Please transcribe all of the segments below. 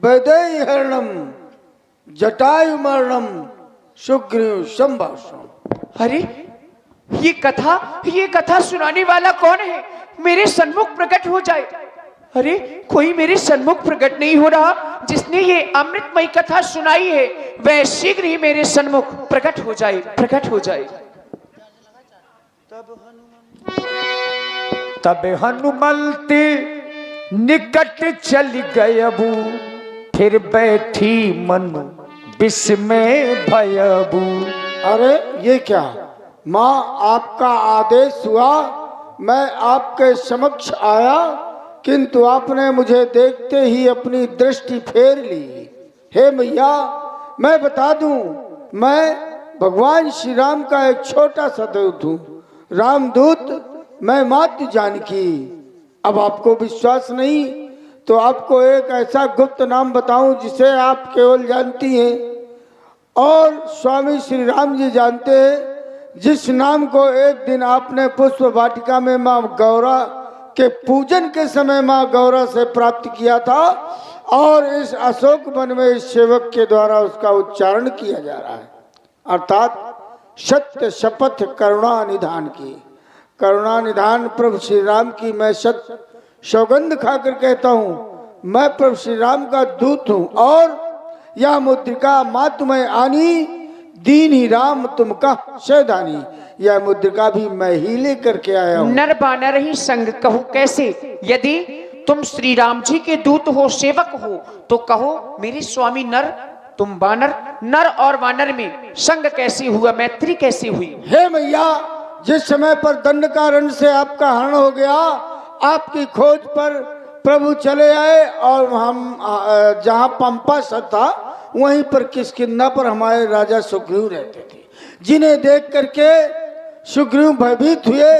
वैदेहरणम जटायु मरणम सुग्रीव संभाषण। अरे ये कथा सुनाने वाला कौन है? मेरे सन्मुख प्रकट हो जाए। अरे कोई मेरे सन्मुख प्रकट नहीं हो रहा। जिसने ये अमृतमयी कथा सुनाई है वह शीघ्र ही मेरे सन्मुख प्रकट हो जाए, प्रकट हो जाए। तब हनुमंती निकट चल गयबू, फिर बैठी मनु विस्मय भयबू। अरे ये क्या माँ, आपका आदेश हुआ, मैं आपके समक्ष आया, किंतु आपने मुझे देखते ही अपनी दृष्टि फेर ली। हे मैया, मैं बता दूं, मैं भगवान श्री राम का एक छोटा सा दूत हूँ, रामदूत। मैं मातृ जानकी। अब आपको विश्वास नहीं तो आपको एक ऐसा गुप्त नाम बताऊं जिसे आप केवल जानती हैं और स्वामी श्री राम जी जानते हैं, जिस नाम को एक दिन आपने पुष्प वाटिका में माँ गौरा के पूजन के समय माँ गौरा से प्राप्त किया था, और इस अशोक वन में इस सेवक के द्वारा उसका उच्चारण किया जा रहा है, अर्थात सत्य शपथ करुणा निधान की। करुणा निधान प्रभु श्री राम की मैं सत्य सौगंध खाकर कहता हूँ, मैं प्रभु श्री राम का दूत हूँ। और यह मुद्रिका माँ तुम्हें आनी, दीन ही राम तुम का सैदानी, यह मुद्रिका भी मैं ही लेकर के आया हूँ। नर बानर ही संग कहो कैसे, यदि तुम श्री राम जी के दूत हो, सेवक हो, तो कहो मेरे स्वामी नर, तुम बानर। नर और वानर में संग कैसे हुआ, मैत्री कैसे हुई? हे मैया, जिस समय पर दंडकारण्य से आपका हरण हो गया, आपकी खोज पर प्रभु चले आए, और हम जहाँ पंपा सा था वहीं पर किष्किंधा पर हमारे राजा सुग्रीव रहते थे, जिन्हें देख करके सुग्रीव भयभीत हुए।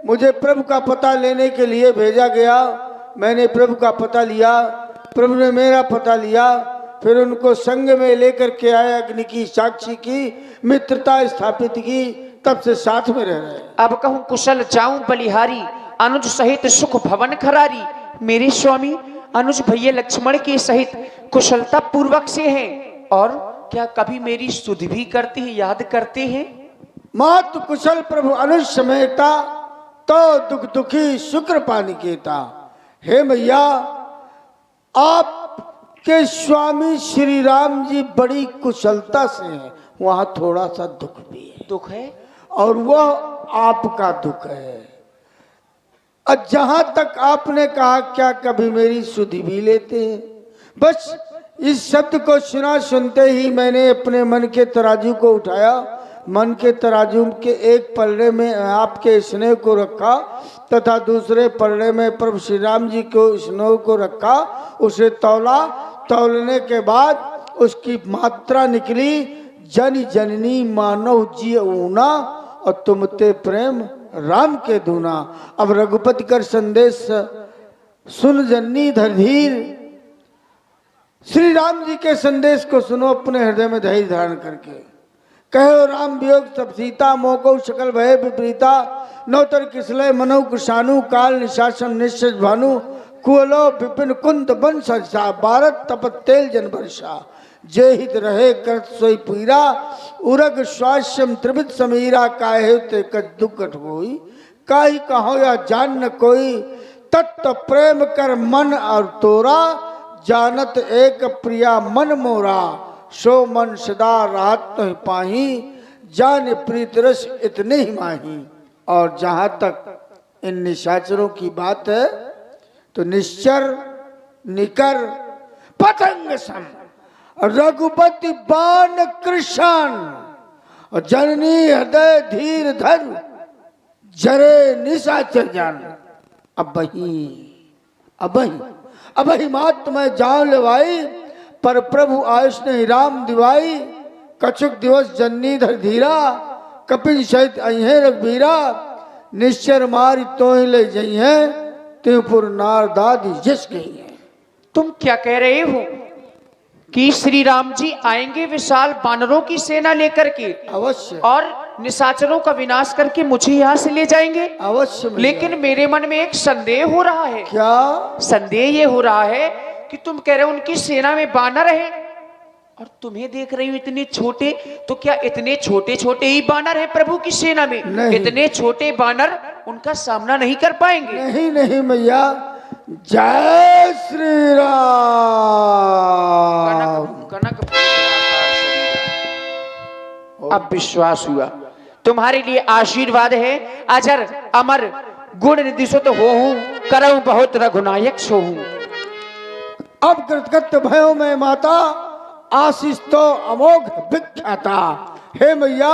मुझे प्रभु का पता लेने के लिए भेजा गया। मैंने प्रभु का पता लिया, प्रभु ने मेरा पता लिया, फिर उनको संग में लेकर के आए, अग्नि की साक्षी की, मित्रता स्थापित की, तब से साथ में रह रहे। अब कहूँ कुशल जाऊं बलिहारी, अनुज सहित सुख भवन खरारी। मेरे स्वामी अनुज भैया लक्ष्मण के सहित कुशलता पूर्वक से हैं, और क्या कभी मेरी सुधि भी करते हैं, याद करते हैं? मातु कुशल प्रभु अनुज समेता, तो दुख दुखी शुक्र पानी केता। हे मैया, आपके स्वामी श्री राम जी बड़ी कुशलता से हैं, वहां थोड़ा सा दुख भी है। दुख है? और वह आपका दुख है। और जहां तक आपने कहा, क्या कभी मेरी सुधि भी लेते हैं? बस इस शब्द को सुनते ही मैंने अपने मन के तराजू को उठाया, मन के तराजू के एक पलड़े में आपके स्नेह को रखा, तथा दूसरे पलड़े में प्रभु श्री राम जी को स्नेह को रखा, उसे तौला। तौलने के बाद उसकी मात्रा निकली, जन जननी मानव जी ऊना, और तुमते प्रेम राम के दूना। अब रघुपति कर संदेश सुन जननी धीर, श्री राम जी के संदेश को सुनो अपने हृदय में धैर्य धारण करके। कहो राम वियोग सब सीता, मोको सकल भय विपरीता, नौतर किसलय मनो कृषाणु, काल निशासन निश्चय भानु, कुलो विपिन कुंत बन सरसा, भारत तपत तेल जन वर्षा, जय हित रहे करत सोई पीरा, उरग स्वास्यम त्रिविध समीरा, काहे ते कच दुखट होई, काहि कहो या जान न कोई, तत्व प्रेम कर मन और तोरा, जानत एक प्रिया मन मोरा, सो मन सदा राहत नहीं पाही, जान प्रीत रस इतने ही माही। और जहाँ तक इन निशाचरों की बात है, तो निश्चर निकर पतंग सम, रघुपति बाण कृष्ण, और जननी हृदय धीर धर, जरे निशाचर जान। अबही मात मैं जान लेवाई, पर प्रभु आयुष ने राम दिवाई, कछुक दिवस जननी धर धीरा, कपिल सहित अहे रघुबीरा, निश्चर मारी तो ही ले जई है, त्रिपुर नार दादी जिस गई है। तुम क्या कह रहे हो कि श्री राम जी आएंगे विशाल बानरों की सेना लेकर के? अवश्य। और निशाचरों का विनाश करके मुझे यहाँ से ले जाएंगे? अवश्य। लेकिन मेरे मन में एक संदेह हो रहा है। क्या संदेह ये हो रहा है, कि तुम कह रहे हो उनकी सेना में बानर हैं, और तुम्हें देख रही हूँ इतने छोटे। तो क्या इतने छोटे छोटे ही बानर हैं प्रभु की सेना में? नहीं। इतने छोटे बानर उनका सामना नहीं कर पाएंगे। नहीं नहीं मैया, जय श्री राम। कनक अब विश्वास हुआ, तुम्हारे लिए आशीर्वाद है। अजर अमर गुण निधि सो तो हो हूं, करऊं बहुत रघुनायक सो हूं। अब कृतकृत्य भयो में माता, आशीष तो अमोघ विख्याता। हे मैया,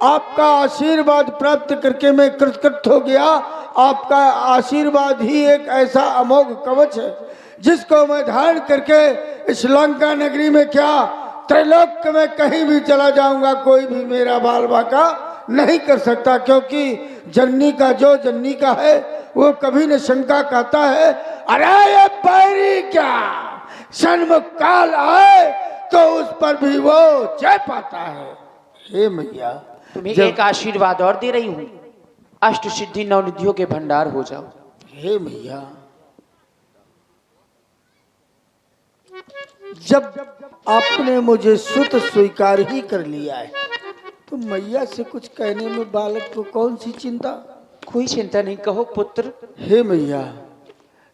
आपका आशीर्वाद प्राप्त करके मैं कृतकृत्य हो गया। आपका आशीर्वाद ही एक ऐसा अमोघ कवच है जिसको मैं धारण करके इस लंका नगरी में क्या त्रैलोक में कहीं भी चला जाऊंगा, कोई भी मेरा बाल बाका नहीं कर सकता। क्योंकि जननी का जो जननी का है वो कभी न शंका कहता है, अरे ये बैरी क्या सन्मुख काल आए तो उस पर भी वो जय पाता है। हे मैया, तुम्हें एक आशीर्वाद और दे रही हूं, अष्ट सिद्धि नवनिधियों के भंडार हो जाओ। हे मैया, जब आपने मुझे सुत स्वीकार ही कर लिया है तो मैया से कुछ कहने में बालक को कौन सी चिंता? कोई चिंता नहीं, कहो पुत्र। हे मैया,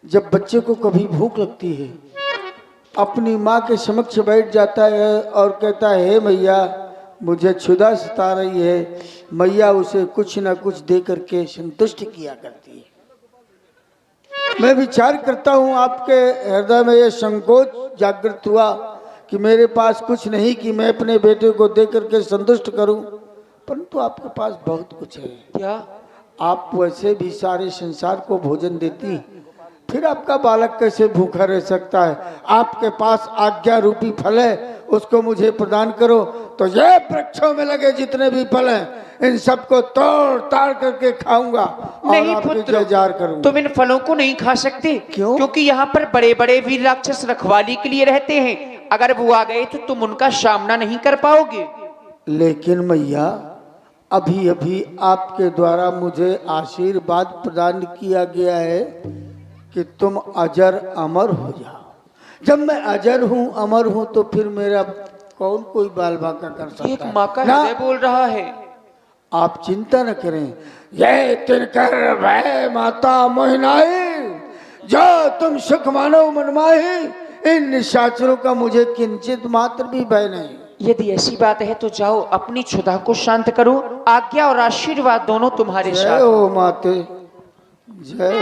जब बच्चे को कभी भूख लगती है, अपनी माँ के समक्ष बैठ जाता है और कहता है, हे मैया मुझे क्षुधा सता रही है, मैया उसे कुछ न कुछ दे करके संतुष्ट किया करती है। मैं विचार करता हूँ आपके हृदय में यह संकोच जागृत हुआ कि मेरे पास कुछ नहीं कि मैं अपने बेटे को दे करके संतुष्ट करूं, परंतु आपके पास बहुत कुछ है। क्या? आप वैसे भी सारे संसार को भोजन देती, फिर आपका बालक कैसे भूखा रह सकता है? आपके पास आज्ञा रूपी फल है, उसको मुझे प्रदान करो तो ये वृक्षों में लगे जितने भी फल हैं इन सबको तोड़ ताड़ करके खाऊंगा और नहीं आपकी पुत्र, जयकार करूंगा। तुम इन फलों को नहीं खा सकते। क्यों? क्योंकि यहाँ पर बड़े बड़े वीर राक्षस रखवाली के लिए रहते हैं, अगर वो आ गए तो तुम उनका सामना नहीं कर पाओगे। लेकिन मैया, अभी अभी आपके द्वारा मुझे आशीर्वाद प्रदान किया गया है कि तुम अजर अमर हो जाओ। जब मैं अजर हूँ अमर हूँ तो फिर मेरा कौन कोई बाल बाका कर सकता है? एक माँ का ना, हृदय बोल रहा है। आप चिंता न करें। ये तिनकर भय माता मोहिनाई, जो तुम सुख मानो मनमाही, इन निशाचरों का मुझे किंचित मात्र भी भय नहीं। यदि ऐसी बात है तो जाओ, अपनी क्षुधा को शांत करो। आज्ञा और आशीर्वाद दोनों तुम्हारे जय साथ। हो माते, जय हो।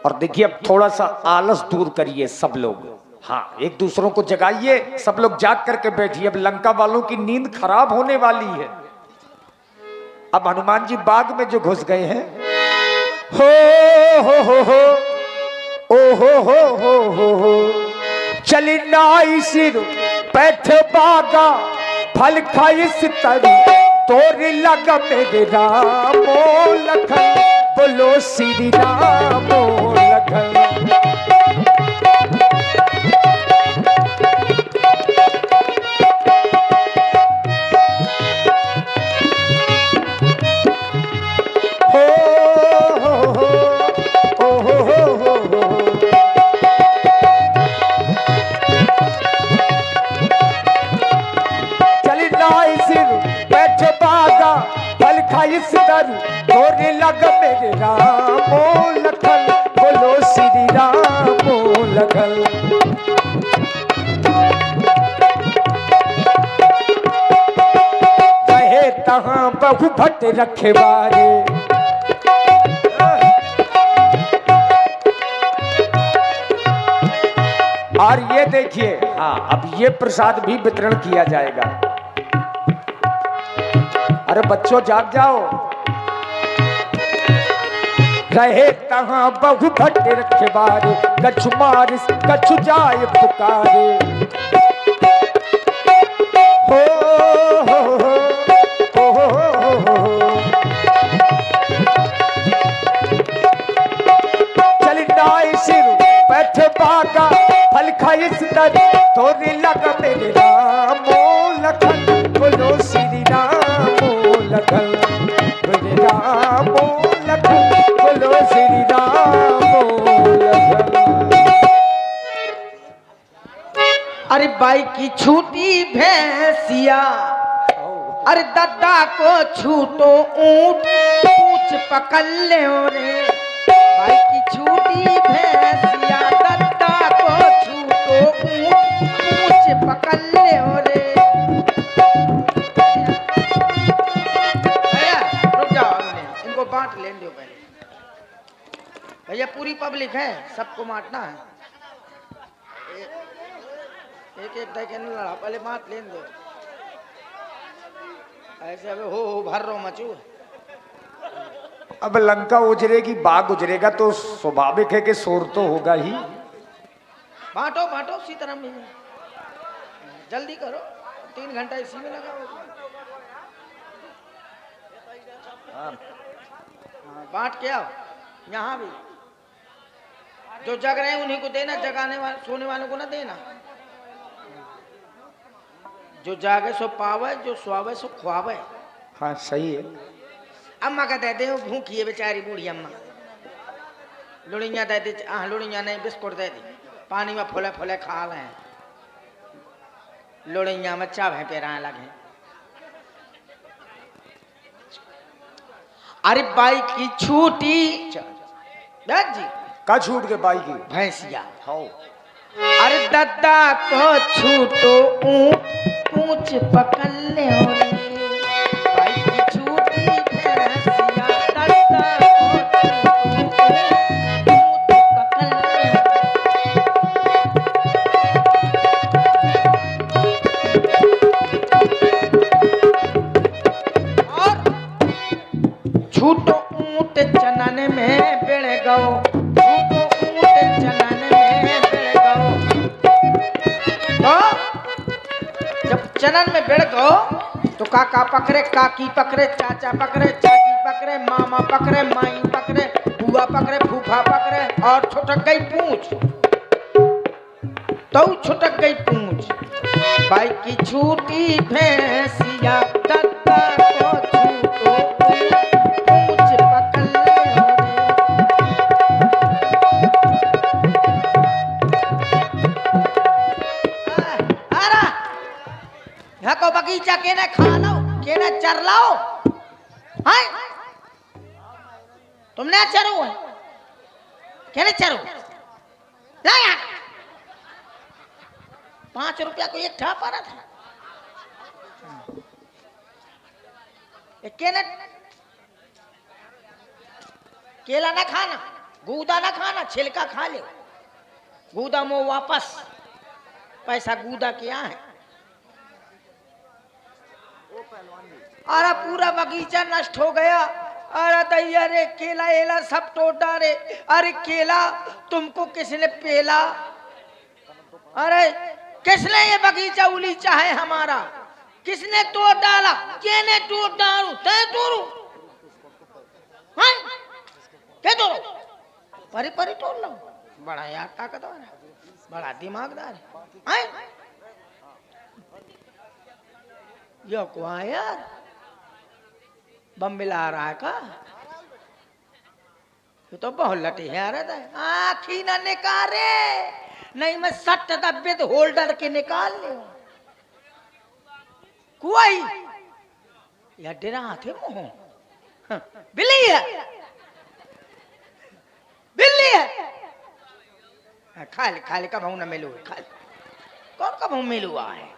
और देखिए, अब थोड़ा सा आलस दूर करिए सब लोग। हाँ, एक दूसरों को जगाइए, सब लोग जाग करके बैठिए। अब लंका वालों की नींद खराब होने वाली है। अब हनुमान जी बाग में जो घुस गए हैं, हो ओ हो चली नाई सिर पैठ बागा, फल खाई सितरु तोरी लग मेरे रामो लखन, बोलो श्री रामो लखन। तोरे लग मेरे रामो लखन, बोलो श्री रामो लखन। रहे तहां बहु भट रखवारे, और ये देखिए, हाँ, अब ये प्रसाद भी वितरण किया जाएगा। अरे बच्चों जाग जाओ। रहे तहां बहु भट रखवारे, कछु मार कछु जाय पुकारे। हो चल नाई सिर पैठ बागा, फल खाई सितर तोरे लग मेरे रामो लखन, बोलो श्री रामो लखन, मेरे रामो लखन, बोलो श्री रामो लखन। अरे बाई की छूटी भैंसिया, अरे दद्दा को छूटो ऊंट पूछ पकड़ ले रे। बाई की छूटी भैंसिया, दद्दा को छूटो ऊंट पूछ पकड़ ले रे। भैया रुक जाओ, इनको बांट लेने दो पहले। भैया पूरी पब्लिक है, सबको बांटना है। एक एक दे लड़ा, पहले बांट लेने दो। ऐसे अब हो भर रो मचू। अब लंका उजरेगी बाग उजरेगा तो स्वाभाविक है कि शोर तो होगा ही। बांटो बांटो सीताराम भैया, जल्दी करो, 3 घंटा इसी में लगा होगा। हाँ, बांट के आओ। यहाँ भी जो जग रहे हैं उन्हीं को देना, जगाने वाले सोने वालों को ना देना। जो जागे सो पावे, जो स्वावे सो ख्वावे। हाँ सही है। अम्मा का दे दे, वो भूखी है बेचारी बूढ़ी अम्मा। लुड़िया दे दे, लुड़िया नहीं बिस्कुट दे दी, पानी में फुले फुले खा रहे हैं। लुड़िया में चावे पेराए लगे। अरे बाई की छूटी जी का छूट के बाई की भैंसिया, हाँ। अरे दद्दा को छूटो ऊंट पूछ पकड़ ले रे। बाई की छूटी भैंसिया, दद्दा को छूटो ऊंट पकड़ ले। और छूटो ऊंट चनन में बिड़ गओ, छूटो ऊंट चनन में बिड़ गओ। तो जब चनन में बिड़ गओ तो काका पकड़े, काकी पकड़े, चाचा पकड़े, चाची पकड़े, मामा पकड़े, माई पकड़े, बुआ पकड़े, फूफा पकड़े, और छुटक गई पूंछ। तो छुटक गई पूंछ। बाई की छूटी भैंसिया, दद्दा को छूटो पूंछ पकड़ ले रे। अरे यहाँ को बगीचा केने खा लो, केने चर लाओ। हाय तुमने चरो है, केने चरो ला यार। 5 रुपया को एक ठा पड़ा था। केने केला ना खाना, गूदा ना खाना, छिलका खा ले। गूदा मुंह वापस, पैसा गूदा क्या है। अरे पूरा बगीचा नष्ट हो गया। अरे दैया रे, केला एला सब तोड़ डाले। अरे केला तुमको किसने पेला? अरे किसने ये बगीचा उलीचा है हमारा? किसने तोड़ डाला? केने तोड़ डालू? तय तोड़ू? हाँ? क्या तोड़ो? परी परी तोड़ लो। बड़ा यार ताकतवर है, बड़ा दिमागदार है। यो क्या यार, बम मिला रहा है का? ये तो बहुत लटी है। अरे आखी ना निकाले, नहीं मैं सट दब्बे तो होल्डर के निकाल ले। कोई या डेरा थे मुंह, बिल्ली है, बिल्ली है। खाली खाली का भाव न मिलू, खाली कौन का भाव मिलुआ है?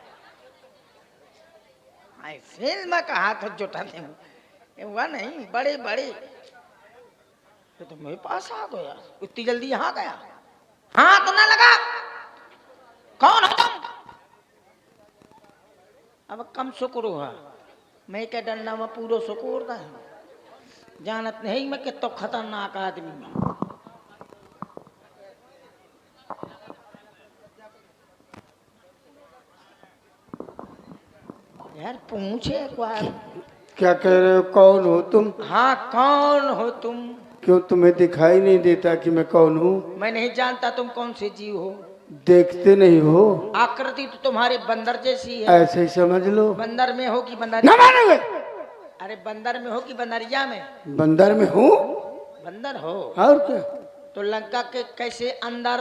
फिल्म का हाथ जुटाते हैं, हुआ नहीं बड़े बड़े। तो मेरे पास आ गया, इतनी जल्दी यहाँ गया। हाथ ना लगा। कौन हो तुम? अब कम शुक्र हुआ, मैं क्या डंडा में पूरा शुक्र था। जानत नहीं मैं कितना खतरनाक आदमी हूँ। यार पूछे क्या कह रहे हो? कौन हो तुम? हाँ कौन हो तुम? क्यों तुम्हें दिखाई नहीं देता कि मैं कौन हूँ? मैं नहीं जानता तुम कौन से जीव हो। देखते नहीं हो? आकृति तो तुम्हारे बंदर जैसी है। ऐसे ही समझ लो। बंदर में हो कि ना बंदरिया? मानोगे? अरे बंदर में हो कि बंदरिया में? बंदर में हूँ। बंदर हो और क्या? तो लंका के कैसे अंदर?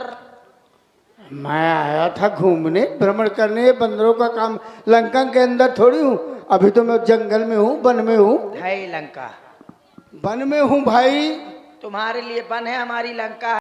मैं आया था घूमने, भ्रमण करने, ये बंदरों का काम। लंका के अंदर थोड़ी हूँ, अभी तो मैं जंगल में हूँ, वन में हूँ। है लंका, वन में हूँ भाई। तुम्हारे लिए वन है, हमारी लंका